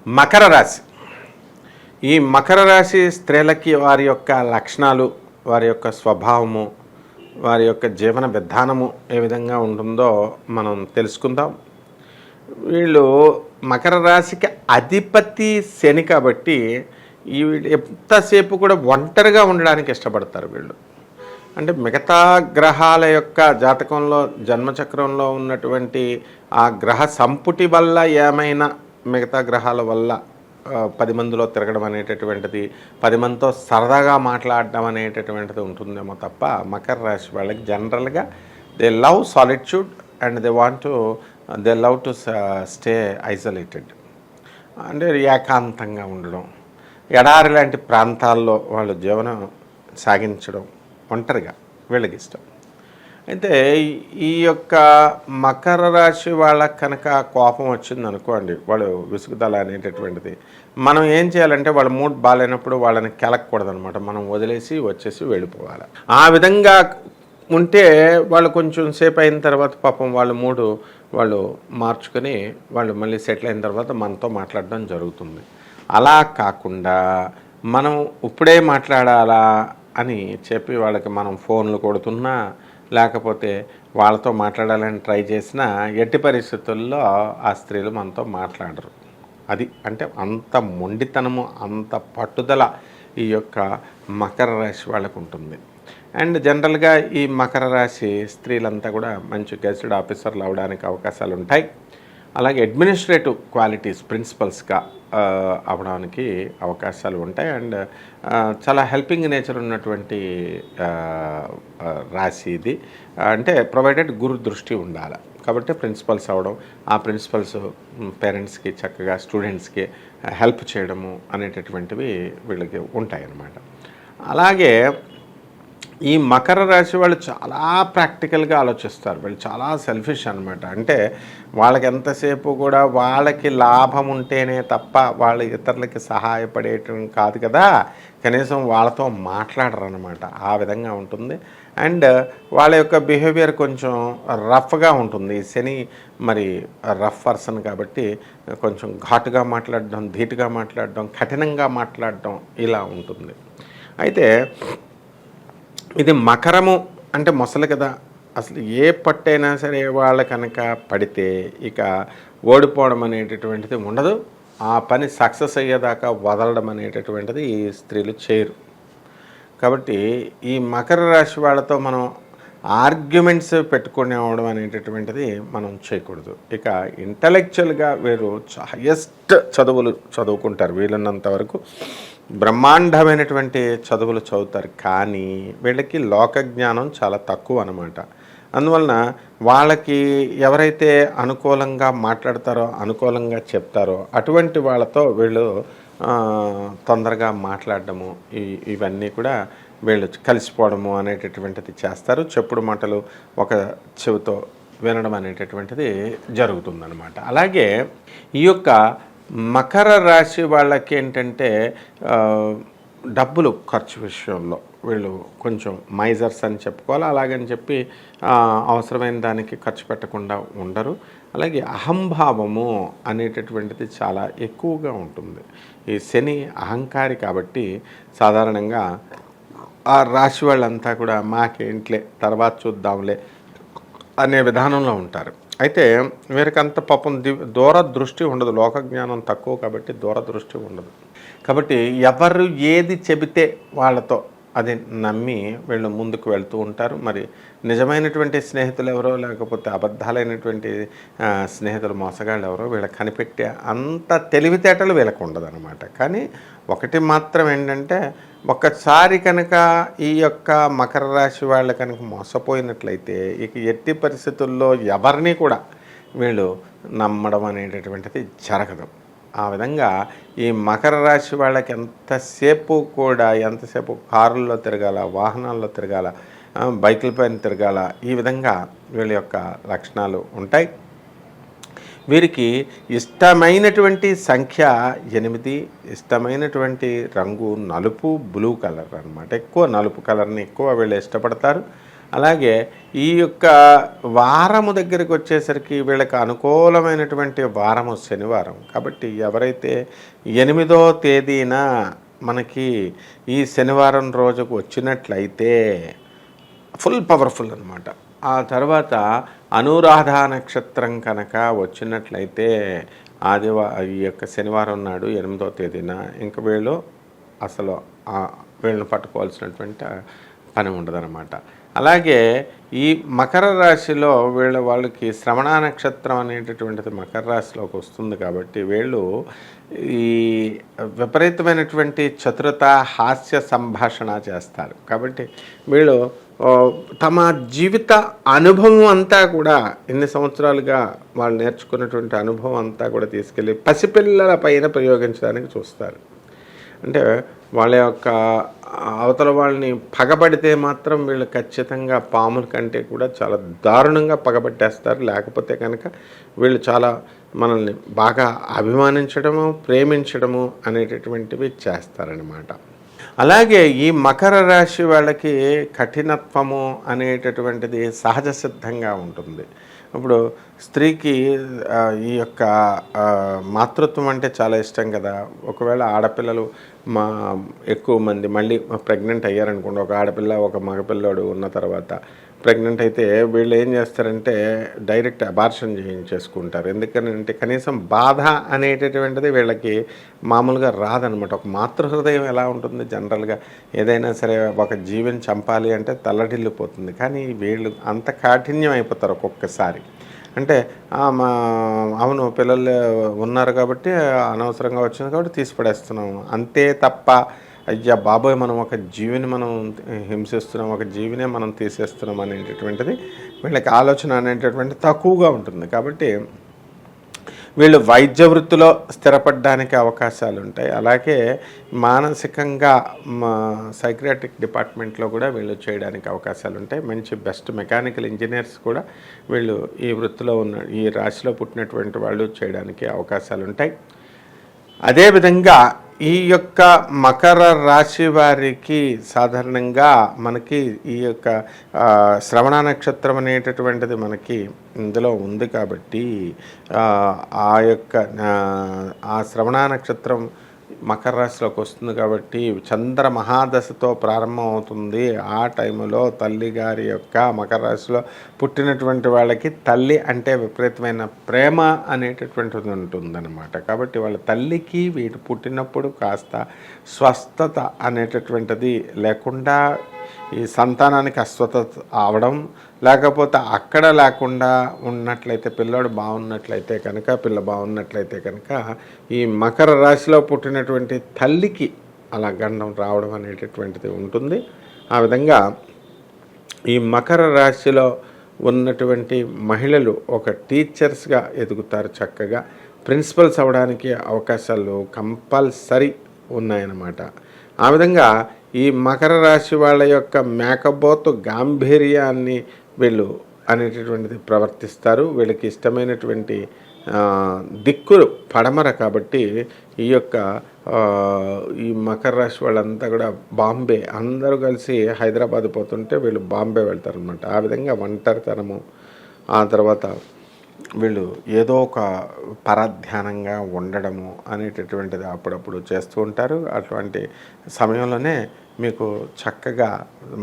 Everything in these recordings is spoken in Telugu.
మకర రాశి. ఈ మకర రాశి స్త్రీలకి వారి యొక్క లక్షణాలు, వారి యొక్క స్వభావము, వారి యొక్క జీవన విధానము ఏ విధంగా ఉంటుందో మనం తెలుసుకుందాం. వీళ్ళు మకర రాశికి అధిపతి శని కాబట్టి ఈ ఎంతసేపు కూడా ఒంటరిగా ఉండడానికి ఇష్టపడతారు వీళ్ళు. అంటే మిగతా గ్రహాల యొక్క జాతకంలో జన్మచక్రంలో ఉన్నటువంటి ఆ గ్రహ సంపుటి వల్ల ఏమైనా మిగతా గ్రహాల వల్ల 10 మందిలో తిరగడం అనేటటువంటిది, 10 మందితో సరదాగా మాట్లాడడం అనేటటువంటిది ఉంటుందేమో తప్ప మకర రాశి వాళ్ళకి జనరల్గా they love solitude and they love to stay isolated. అంటే ఏకాంతంగా ఉండడం, ఎడారి లాంటి ప్రాంతాల్లో వాళ్ళు జీవనం సాగించడం ఒంటరిగా వీళ్ళకి ఇష్టం. అయితే ఈ యొక్క మకర రాశి వాళ్ళకి కనుక కోపం వచ్చింది అనుకోండి, వాళ్ళు విసుగుదల అనేటటువంటిది, మనం ఏం చేయాలంటే వాళ్ళ మూడ్ బాగాలేనప్పుడు వాళ్ళని కెలకూడదు అనమాట. మనం వదిలేసి వచ్చేసి వెళ్ళిపోవాలి. ఆ విధంగా ఉంటే వాళ్ళు కొంచెం సేపు అయిన తర్వాత పాపం వాళ్ళ మూడు వాళ్ళు మార్చుకొని వాళ్ళు మళ్ళీ సెటిల్ అయిన తర్వాత మనతో మాట్లాడడం జరుగుతుంది. అలా కాకుండా మనం ఇప్పుడే మాట్లాడాలా అని చెప్పి వాళ్ళకి మనం ఫోన్లు కొడుతున్నా, లేకపోతే వాళ్ళతో మాట్లాడాలని ట్రై చేసినా ఎట్టి పరిస్థితుల్లో ఆ స్త్రీలు మనతో మాట్లాడరు. అది అంటే అంత మొండితనము, అంత పట్టుదల ఈ యొక్క మకర రాశి వాళ్ళకు ఉంటుంది. అండ్ జనరల్గా ఈ మకర రాశి స్త్రీలంతా కూడా మంచి గెజిటెడ్ ఆఫీసర్లు అవడానికి అవకాశాలు ఉంటాయి. అలాగే అడ్మినిస్ట్రేటివ్ క్వాలిటీస్ ప్రిన్సిపల్స్గా అవడానికి అవకాశాలు ఉంటాయి. అండ్ చాలా హెల్పింగ్ నేచర్ ఉన్నటువంటి రాశి ఇది. అంటే ప్రొవైడెడ్ గురు దృష్టి ఉండాలి కాబట్టి ప్రిన్సిపల్స్ అవ్వడం, ఆ ప్రిన్సిపల్స్ పేరెంట్స్కి చక్కగా స్టూడెంట్స్కి హెల్ప్ చేయడము అనేటటువంటివి వీళ్ళకి ఉంటాయి అన్నమాట. అలాగే ఈ మకర రాశి వాళ్ళు చాలా ప్రాక్టికల్గా ఆలోచిస్తారు. వీళ్ళు చాలా సెల్ఫిష్ అనమాట. అంటే వాళ్ళకి ఎంతసేపు కూడా వాళ్ళకి లాభం ఉంటేనే తప్ప వాళ్ళు ఇతరులకి సహాయపడేయటం కాదు కదా, కనీసం వాళ్ళతో మాట్లాడరు అనమాట. ఆ విధంగా ఉంటుంది. అండ్ వాళ్ళ యొక్క బిహేవియర్ కొంచెం రఫ్గా ఉంటుంది. శని మరి రఫ్ పర్సన్ కాబట్టి కొంచెం ఘాటుగా మాట్లాడడం, ధీటుగా మాట్లాడడం, కఠినంగా మాట్లాడడం ఇలా ఉంటుంది. అయితే ఇది మకరము అంటే మొసలు కదా, అసలు ఏ పట్టైనా సరే వాళ్ళ కనుక పడితే ఇక ఓడిపోవడం అనేటటువంటిది ఉండదు. ఆ పని సక్సెస్ అయ్యేదాకా వదలడం అనేటటువంటిది ఈ స్త్రీలు చేయరు. కాబట్టి ఈ మకర రాశి వాళ్ళతో మనం ఆర్గ్యుమెంట్స్ పెట్టుకునేవడం అనేటటువంటిది మనం చేయకూడదు. ఇక ఇంటలెక్చువల్గా వీరు హయ్యెస్ట్ చదువులు చదువుకుంటారు, వీళ్ళన్నంత వరకు బ్రహ్మాండమైనటువంటి చదువులు చదువుతారు. కానీ వీళ్ళకి లోక జ్ఞానం చాలా తక్కువ అన్నమాట. అందువలన వాళ్ళకి ఎవరైతే అనుకూలంగా మాట్లాడతారో, అనుకూలంగా చెప్తారో అటువంటి వాళ్ళతో వీళ్ళు తొందరగా మాట్లాడడము, ఇవన్నీ కూడా వీళ్ళు కలిసిపోవడము అనేటటువంటిది చేస్తారు. చెప్పుడు మాటలు ఒక చెవితో వినడం అనేటటువంటిది జరుగుతుందన్నమాట. అలాగే ఈ యొక్క మకర రాశి వాళ్ళకి ఏంటంటే డబ్బులు ఖర్చు విషయంలో వీళ్ళు కొంచెం మైజర్స్ అని చెప్పుకోవాలి. అలాగని చెప్పి అవసరమైన దానికి ఖర్చు పెట్టకుండా ఉండరు. అలాగే అహంభావము అనేటటువంటిది చాలా ఎక్కువగా ఉంటుంది. ఈ శని అహంకారి కాబట్టి సాధారణంగా ఆ రాశి వాళ్ళంతా కూడా మాకేంట్లే తర్వాత చూద్దాంలే అనే విధానంలో ఉంటారు. అయితే వీరికంత పాపం దూరదృష్టి ఉండదు, లోకజ్ఞానం తక్కువ కాబట్టి దూరదృష్టి ఉండదు. కాబట్టి ఎవరు ఏది చెబితే వాళ్ళతో అది నమ్మి వీళ్ళు ముందుకు వెళ్తూ ఉంటారు. మరి నిజమైనటువంటి స్నేహితులు ఎవరో, లేకపోతే అబద్ధాలైనటువంటి స్నేహితులు మోసగాళ్ళు ఎవరో వీళ్ళకి కనిపెట్టే అంత తెలివితేటలు వీళ్ళకు ఉండదన్నమాట. కానీ ఒకటి మాత్రం ఏంటంటే, ఒక్కసారి కనుక ఈ యొక్క మకర రాశి వాళ్ళు కనుక మోసపోయినట్లయితే ఇక ఎట్టి పరిస్థితుల్లో ఎవరిని కూడా వీళ్ళు నమ్మడం అనేటటువంటిది జరగదు. ఆ విధంగా ఈ మకర రాశి వాళ్ళకి ఎంతసేపు కారుల్లో తిరగాల, వాహనాల్లో తిరగాల, బైకుల పైన తిరగాల, ఈ విధంగా వీళ్ళ యొక్క లక్షణాలు ఉంటాయి. వీరికి ఇష్టమైనటువంటి సంఖ్య 8, ఇష్టమైనటువంటి రంగు నలుపు, బ్లూ కలర్ అనమాట. ఎక్కువ నలుపు కలర్ని ఎక్కువ వీళ్ళు ఇష్టపడతారు. అలాగే ఈ యొక్క వారము దగ్గరికి వచ్చేసరికి వీళ్ళకి అనుకూలమైనటువంటి వారము శనివారం. కాబట్టి ఎవరైతే 8వ తేదీన మనకి ఈ శనివారం రోజుకు వచ్చినట్లయితే ఫుల్ పవర్ఫుల్ అనమాట. ఆ తర్వాత అనురాధ నక్షత్రం కనుక వచ్చినట్లయితే ఈ యొక్క శనివారం నాడు 8వ తేదీన ఇంక వీళ్ళు అసలు వీళ్ళని పట్టుకోవాల్సినటువంటి పని ఉండదన్నమాట. అలాగే ఈ మకర రాశిలో వాళ్ళకి శ్రవణ నక్షత్రం అనేటటువంటిది మకర రాశిలోకి వస్తుంది. కాబట్టి వీళ్ళు ఈ విపరీతమైనటువంటి చతురత, హాస్య సంభాషణ చేస్తారు. కాబట్టి వీళ్ళు తమ జీవిత అనుభవం అంతా కూడా ఇన్ని సంవత్సరాలుగా వాళ్ళు నేర్చుకున్నటువంటి అనుభవం అంతా కూడా తీసుకెళ్ళి పసిపిల్లల పైన ప్రయోగించడానికి చూస్తారు. అంటే వాళ్ళ యొక్క అవతల వాళ్ళని పగబడితే మాత్రం వీళ్ళు ఖచ్చితంగా పాముల కంటే కూడా చాలా దారుణంగా పగబట్టేస్తారు. లేకపోతే కనుక వీళ్ళు చాలా మనల్ని బాగా అభిమానించడము, ప్రేమించడము అనేటటువంటివి చేస్తారనమాట. అలాగే ఈ మకర రాశి వాళ్ళకి కఠినత్వము అనేటటువంటిది సహజ సిద్ధంగా ఉంటుంది. ఇప్పుడు స్త్రీకి ఈ యొక్క మాతృత్వం అంటే చాలా ఇష్టం కదా. ఒకవేళ ఆడపిల్లలు ఎక్కువ మంది మళ్ళీ ప్రెగ్నెంట్ అయ్యారనుకోండి, ఒక ఆడపిల్ల ఒక మగపిల్లోడు ఉన్న తర్వాత ప్రెగ్నెంట్ అయితే వీళ్ళు ఏం చేస్తారంటే డైరెక్ట్ అబార్షన్ చేయించేసుకుంటారు. ఎందుకనంటే కనీసం బాధ అనేటటువంటిది వీళ్ళకి మామూలుగా రాదనమాట. ఒక మాతృహృదయం ఎలా ఉంటుంది జనరల్గా, ఏదైనా సరే ఒక జీవిని చంపాలి అంటే తల్లడిల్లిపోతుంది. కానీ వీళ్ళు అంత కాఠిన్యం అయిపోతారు ఒక్కొక్కసారి. అంటే అవును పిల్లలు ఉన్నారు కాబట్టి అనవసరంగా వచ్చింది కాబట్టి తీసి పడేస్తున్నాము అంతే తప్ప, అయ్యా బాబోయ్ మనం ఒక జీవిని మనం హింసిస్తున్నాం, ఒక జీవినే మనం తీసేస్తున్నాం అనేటటువంటిది వీళ్ళకి ఆలోచన అనేటటువంటి తక్కువగా ఉంటుంది. కాబట్టి వీళ్ళు వైద్య వృత్తిలో స్థిరపడడానికి అవకాశాలు ఉంటాయి. అలాగే మానసికంగా సైక్రియాట్రిక్ డిపార్ట్మెంట్లో కూడా వీళ్ళు చేయడానికి అవకాశాలు ఉంటాయి. మంచి బెస్ట్ మెకానికల్ ఇంజనీర్స్ కూడా వీళ్ళు ఈ వృత్తిలో ఈ రాశిలో పుట్టినటువంటి వాళ్ళు చేయడానికి అవకాశాలు ఉంటాయి. అదేవిధంగా ఈ యొక్క మకర రాశి వారికి సాధారణంగా మనకి ఈ యొక్క శ్రవణ నక్షత్రం అనేటటువంటిది మనకి ఇందులో ఉంది. కాబట్టి ఆ శ్రవణ నక్షత్రం మకర రాశిలోకి వస్తుంది. కాబట్టి చంద్ర మహాదశతో ప్రారంభం అవుతుంది. ఆ టైంలో తల్లి గారి యొక్క మకర రాశిలో పుట్టినటువంటి వాళ్ళకి తల్లి అంటే విపరీతమైన ప్రేమ అనేటటువంటిది ఉంటుందన్నమాట. కాబట్టి వాళ్ళ తల్లికి వీటి పుట్టినప్పుడు కాస్త స్వస్థత అనేటటువంటిది లేకుండా, ఈ సంతానానికి అస్వస్థత అవడం, లేకపోతే అక్కడ లేకుండా ఉన్నట్లయితే, పిల్లాడు బాగున్నట్లయితే కనుక, పిల్ల బాగున్నట్లయితే కనుక ఈ మకర రాశిలో పుట్టినటువంటి తల్లికి అలా గండం రావడం అనేటటువంటిది ఉంటుంది. ఆ విధంగా ఈ మకర రాశిలో ఉన్నటువంటి మహిళలు ఒక టీచర్స్గా ఎదుగుతారు. చక్కగా ప్రిన్సిపల్స్ అవ్వడానికి అవకాశాలు కంపల్సరీ ఉన్నాయన్నమాట. ఆ విధంగా ఈ మకర రాశి వాళ్ళ యొక్క మేకపోతు గాంభీర్యాన్ని వీళ్ళు అనేటటువంటిది ప్రవర్తిస్తారు. వీళ్ళకి ఇష్టమైనటువంటి దిక్కులు పడమర. కాబట్టి ఈ మకర రాశి వాళ్ళంతా కూడా బాంబే, అందరూ కలిసి హైదరాబాద్ పోతుంటే వీళ్ళు బాంబే వెళ్తారనమాట. ఆ విధంగా ఒంటరితనము, ఆ తర్వాత వీళ్ళు ఏదో ఒక పరధ్యానంగా ఉండడము అనేటటువంటిది అప్పుడప్పుడు చేస్తూ ఉంటారు. అటువంటి సమయంలోనే మీకు చక్కగా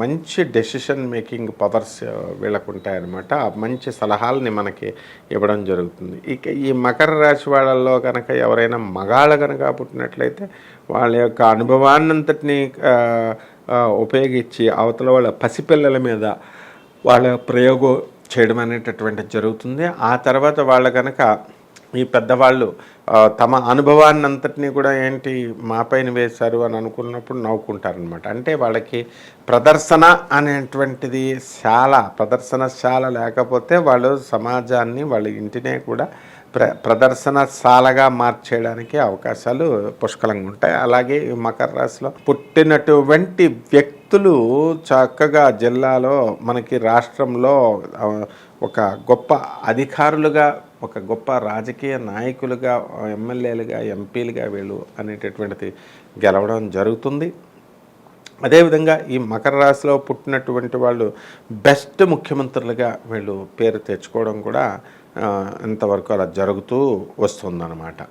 మంచి డెసిషన్ మేకింగ్ పవర్స్ వీళ్ళకు ఉంటాయన్నమాట. మంచి సలహాలని మనకి ఇవ్వడం జరుగుతుంది. ఇక ఈ మకర రాశి వాళ్ళల్లో కనుక ఎవరైనా మగాళ్ళ కనుక పుట్టినట్లయితే వాళ్ళ యొక్క అనుభవాన్నంతటినీ ఉపయోగించి అవతల వాళ్ళ పసిపిల్లల మీద వాళ్ళ ప్రయోగం చేయడం అనేటటువంటిది జరుగుతుంది. ఆ తర్వాత వాళ్ళ కనుక ఈ పెద్దవాళ్ళు తమ అనుభవాన్ని అంతటినీ కూడా మా పైన వేశారు అని అనుకున్నప్పుడు నవ్వుకుంటారనమాట. అంటే వాళ్ళకి ప్రదర్శన అనేటువంటిది ప్రదర్శనశాల లేకపోతే వాళ్ళు సమాజాన్ని, వాళ్ళ ఇంటినే కూడా ప్రదర్శనశాలగా మార్చేయడానికి అవకాశాలు పుష్కలంగా ఉంటాయి. అలాగే ఈ మకర రాశిలో పుట్టినటువంటి వ్యక్తులు చక్కగా జిల్లాలో, మనకి రాష్ట్రంలో ఒక గొప్ప అధికారులుగా, ఒక గొప్ప రాజకీయ నాయకులుగా, ఎమ్మెల్యేలుగా, ఎంపీలుగా వీళ్ళు అనేటటువంటిది గెలవడం జరుగుతుంది. అదేవిధంగా ఈ మకర రాశిలో పుట్టినటువంటి వాళ్ళు బెస్ట్ ముఖ్యమంత్రులుగా వీళ్ళు పేరు తెచ్చుకోవడం కూడా ఇంతవరకు అలా జరుగుతూ వస్తుందన్నమాట.